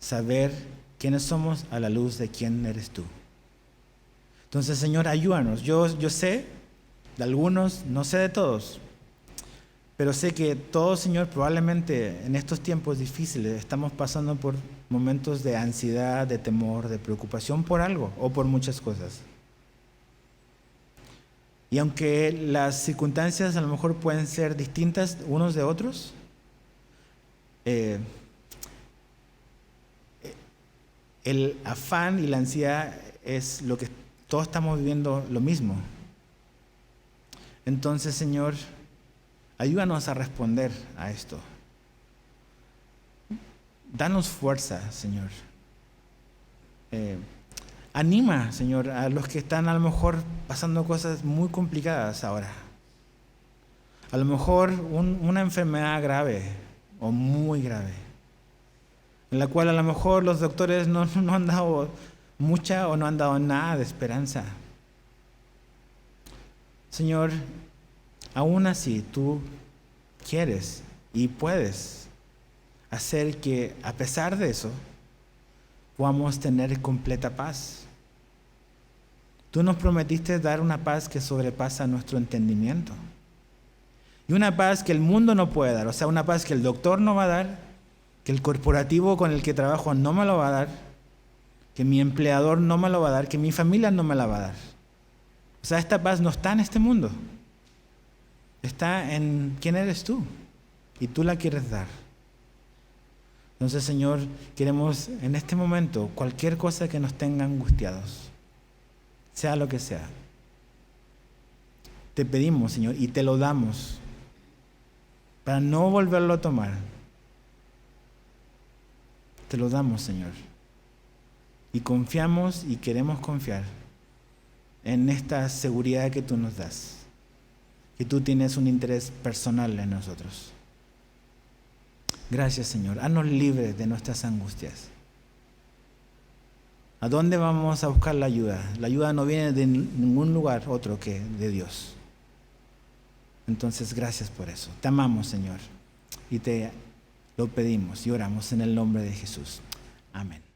Saber quiénes somos a la luz de quién eres tú. Entonces, Señor, ayúdanos. Yo sé de algunos, no sé de todos, pero sé que todos, Señor, probablemente en estos tiempos difíciles estamos pasando por momentos de ansiedad, de temor, de preocupación por algo o por muchas cosas. Y aunque las circunstancias a lo mejor pueden ser distintas unos de otros, el afán y la ansiedad es lo que todos estamos viviendo lo mismo. Entonces, Señor, ayúdanos a responder a esto. Danos fuerza, Señor. Anima, Señor, a los que están a lo mejor pasando cosas muy complicadas ahora. A lo mejor una enfermedad grave o muy grave, en la cual a lo mejor los doctores no han dado mucha o no han dado nada de esperanza. Señor, aún así tú quieres y puedes hacer que a pesar de eso podamos tener completa paz. Tú nos prometiste dar una paz que sobrepasa nuestro entendimiento. Y una paz que el mundo no puede dar. O sea, una paz que el doctor no va a dar, que el corporativo con el que trabajo no me lo va a dar, que mi empleador no me lo va a dar, que mi familia no me la va a dar. O sea, esta paz no está en este mundo. Está en quién eres tú. Y tú la quieres dar. Entonces, Señor, queremos en este momento cualquier cosa que nos tenga angustiados, sea lo que sea. Te pedimos, Señor, y te lo damos para no volverlo a tomar. Te lo damos, Señor. Y confiamos y queremos confiar en esta seguridad que tú nos das, que tú tienes un interés personal en nosotros. Gracias, Señor. Haznos libres de nuestras angustias. ¿A dónde vamos a buscar la ayuda? La ayuda no viene de ningún lugar otro que de Dios. Entonces, gracias por eso. Te amamos, Señor. Y te lo pedimos y oramos en el nombre de Jesús. Amén.